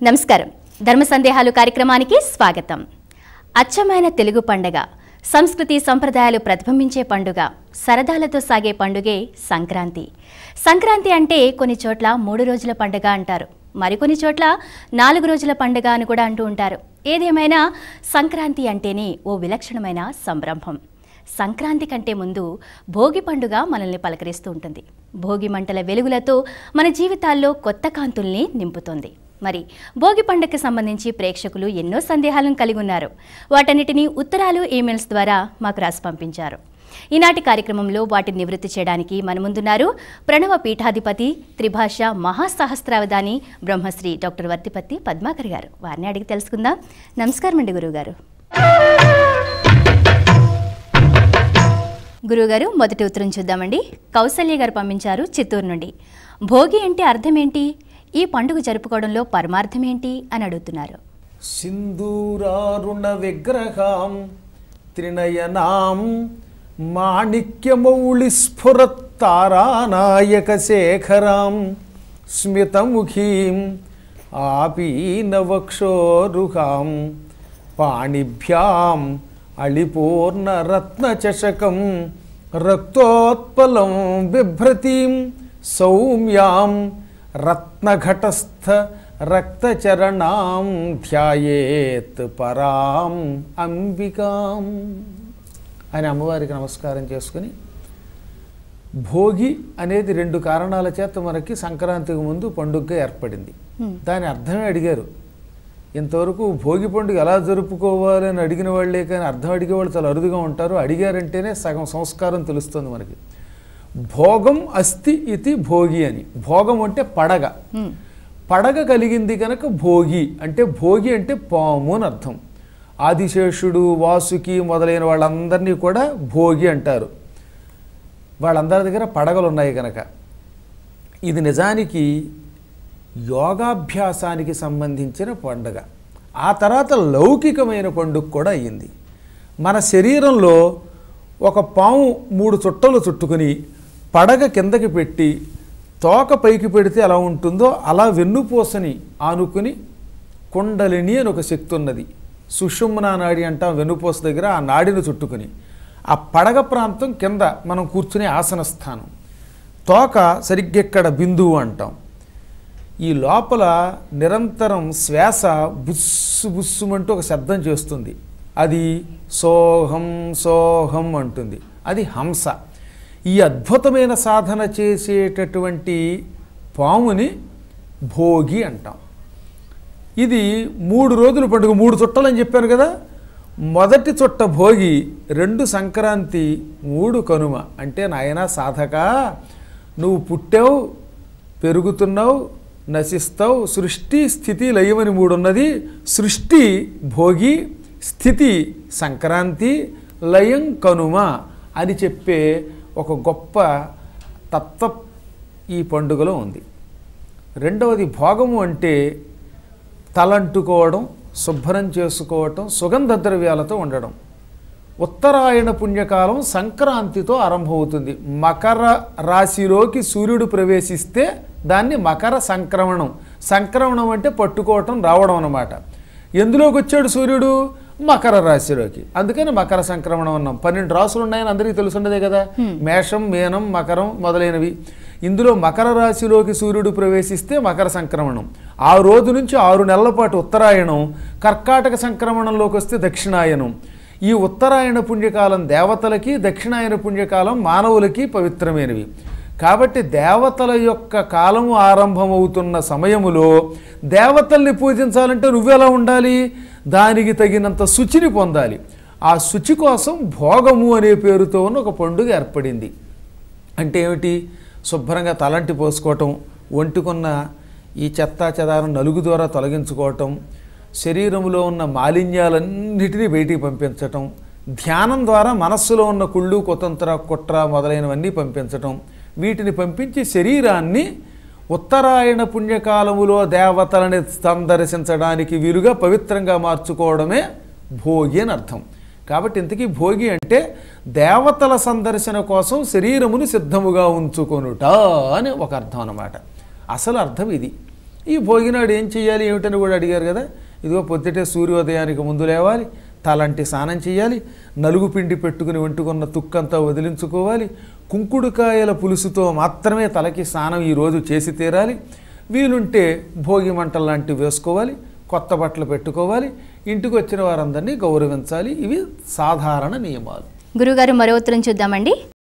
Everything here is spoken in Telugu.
నమస్కారం. ధర్మ సందేహాలు కార్యక్రమానికి స్వాగతం. అచ్చమైన తెలుగు పండుగ, సంస్కృతి సంప్రదాయాలు ప్రతిబింబించే పండుగ, సరదాలతో సాగే పండుగే సంక్రాంతి. సంక్రాంతి అంటే కొన్ని చోట్ల 3 రోజుల పండుగ అంటారు, మరికొన్ని చోట్ల 4 రోజుల పండుగ అని కూడా అంటూ ఉంటారు. ఏదేమైనా సంక్రాంతి అంటేనే ఓ విలక్షణమైన సంరంభం. సంక్రాంతి కంటే ముందు భోగి పండుగ మనల్ని పలకరిస్తూ ఉంటుంది. భోగి మంటల వెలుగులతో మన జీవితాల్లో కొత్త కాంతుల్ని నింపుతుంది. మరి భోగి పండుగకి సంబంధించి ప్రేక్షకులు ఎన్నో సందేహాలను కలిగి ఉన్నారు. వాటన్నిటినీ ఉత్తరాలు, ఈమెయిల్స్ ద్వారా మాకు రాసి పంపించారు. ఈనాటి కార్యక్రమంలో వాటిని నివృత్తి చేయడానికి మన ముందున్నారు ప్రణవ పీఠాధిపతి, త్రిభాష మహాసహస్రావధాని బ్రహ్మశ్రీ డాక్టర్ వర్తిపత్తి పద్మాకర్ గారు. వారిని అడిగి తెలుసుకుందాం. నమస్కారం అండి గురువుగారు. గురువుగారు, మొదటి ఉత్తరం చూద్దామండి. కౌసల్య గారు పంపించారు చిత్తూరు నుండి. భోగి అంటే అర్థం ఏంటి? ఈ పండుగ జరుపుకోవడంలో పరమార్థం ఏంటి అని అడుగుతున్నారు. సింధూరారుణ విగ్రహాం త్రినయనాం మాణిక్యమౌళి స్ఫురత్తారానాయక శేఖరాం స్మితముఖీం ఆపీనవక్షోరుహాం పాణిభ్యాం అళిపూర్ణ రత్నచషకం రక్తోత్పలం బిభ్రతీం సౌమ్యాం రత్నఘటస్థ రక్తచరణాం ధ్యాయేత్ పరాం అంబికాం అని అమ్మవారికి నమస్కారం చేసుకుని, భోగి అనేది 2 కారణాల చేత మనకి సంక్రాంతికి ముందు పండుగగా ఏర్పడింది. దాని అర్థమే అడిగారు. ఇంతవరకు భోగి పండుగ ఎలా జరుపుకోవాలని అడిగిన వాళ్ళే కానీ అర్థం అడిగేవాళ్ళు చాలా అరుదుగా ఉంటారు. అడిగారంటేనే సగం సంస్కారం తెలుస్తుంది మనకి. భోగం అస్తి ఇది భోగి అని. భోగం అంటే పడగ, పడగ కలిగింది కనుక భోగి అంటే, భోగి అంటే పాము అని అర్థం. ఆదిశేషుడు, వాసుకి మొదలైన వాళ్ళందరినీ కూడా భోగి అంటారు. వాళ్ళందరి దగ్గర పడగలు ఉన్నాయి కనుక. ఇది నిజానికి యోగాభ్యాసానికి సంబంధించిన పండుగ. ఆ తర్వాత లౌకికమైన పండుగ కూడా అయ్యింది. మన శరీరంలో ఒక పాము 3 చుట్టలు చుట్టుకుని పడగ కిందకి పెట్టి తోక పైకి పెడితే ఎలా ఉంటుందో అలా వెన్నుపూసని ఆనుకుని కుండలిని అని ఒక శక్తి ఉన్నది. సుషుమ్నా నాడి అంటాం వెన్నుపూస దగ్గర. ఆ నాడిని చుట్టుకుని ఆ పడగ ప్రాంతం కింద మనం కూర్చునే ఆసన స్థానం. తోక సరిగ్గా బిందువు అంటాం. ఈ లోపల నిరంతరం శ్వాస బుస్సు బుస్సుమంటూ ఒక శబ్దం చేస్తుంది. అది సోహం సోహం అంటుంది. అది హంస. ఈ అద్భుతమైన సాధన చేసేటటువంటి పాముని భోగి అంటాం. ఇది 3 రోజుల పండుగ. 3 చుట్టలు అని చెప్పాను కదా. మొదటి చుట్ట భోగి, 2 సంక్రాంతి, 3 కనుమ. అంటే నాయనా సాధక, నువ్వు పుట్టావు, పెరుగుతున్నావు, నశిస్తావు. సృష్టి స్థితి లయమని 3 ఉన్నది. సృష్టి భోగి, స్థితి సంక్రాంతి, లయం కనుమ అని చెప్పే ఒక గొప్ప తత్వ ఈ పండుగలో ఉంది. రెండవది భోగము అంటే తలంటుకోవడం, శుభ్రం చేసుకోవటం, సుగంధ ద్రవ్యాలతో ఉండడం. ఉత్తరాయణ పుణ్యకాలం సంక్రాంతితో ఆరంభమవుతుంది. మకర రాశిలోకి సూర్యుడు ప్రవేశిస్తే దాన్ని మకర సంక్రమణం. సంక్రమణం అంటే పట్టుకోవటం, రావడం అన్నమాట. ఎందులోకి వచ్చాడు సూర్యుడు? మకర రాశిలోకి. అందుకని మకర సంక్రమణం అన్నాం. 12 రాశులు ఉన్నాయని అందరికీ తెలుసుండదే కదా. మేషం, మీనం, మకరం మొదలైనవి. ఇందులో మకర రాశిలోకి సూర్యుడు ప్రవేశిస్తే మకర సంక్రమణం. ఆ రోజు నుంచి 6 నెలల పాటు ఉత్తరాయణం. కర్కాటక సంక్రమణంలోకి వస్తే దక్షిణాయనం. ఈ ఉత్తరాయణ పుణ్యకాలం దేవతలకి, దక్షిణాయన పుణ్యకాలం మానవులకి పవిత్రమైనవి. కాబట్టి దేవతల యొక్క కాలము ఆరంభమవుతున్న సమయములో దేవతల్ని పూజించాలంటే నువ్వెలా ఉండాలి? దానికి తగినంత శుచిని పొందాలి. ఆ శుచి కోసం భోగము అనే పేరుతో ఉన్న ఒక పండుగ ఏర్పడింది. అంటే ఏమిటి? శుభ్రంగా తలంటి పోసుకోవటం, ఒంటికున్న ఈ చెత్తా చెదారం నలుగు ద్వారా తొలగించుకోవటం, శరీరంలో ఉన్న మాలిన్యాలన్నిటినీ బయటికి పంపించటం, ధ్యానం ద్వారా మనస్సులో ఉన్న కుళ్ళు, కుతంత్ర, కుట్ర మొదలైనవన్నీ పంపించటం. వీటిని పంపించి శరీరాన్ని ఉత్తరాయణ పుణ్యకాలములో దేవతలని సందర్శించడానికి వీలుగా పవిత్రంగా మార్చుకోవడమే భోగి అని అర్థం. కాబట్టి ఇంతకీ భోగి అంటే దేవతల సందర్శన కోసం శరీరమును సిద్ధముగా ఉంచుకొనుట అని ఒక అర్థం అన్నమాట. అసలు అర్థం ఇది. ఈ భోగినాడు ఏం చేయాలి ఏమిటని కూడా అడిగారు కదా. ఇదిగో పొద్దుటే సూర్యోదయానికి ముందు లేవాలి, తలంటి స్నానం చేయాలి, నలుగు పిండి పెట్టుకుని వంటుకున్న తుక్కంతా వదిలించుకోవాలి, కుంకుడుకాయల పులుసుతో మాత్రమే తలకి స్నానం ఈరోజు చేసి తీరాలి, వీలుంటే భోగి మంటలు లాంటివి వేసుకోవాలి, కొత్త బట్టలు పెట్టుకోవాలి, ఇంటికి వచ్చిన వారందరినీ గౌరవించాలి. ఇవి సాధారణ నియమాలు. గురుగారు మరో ఉత్తరం చూద్దామండి.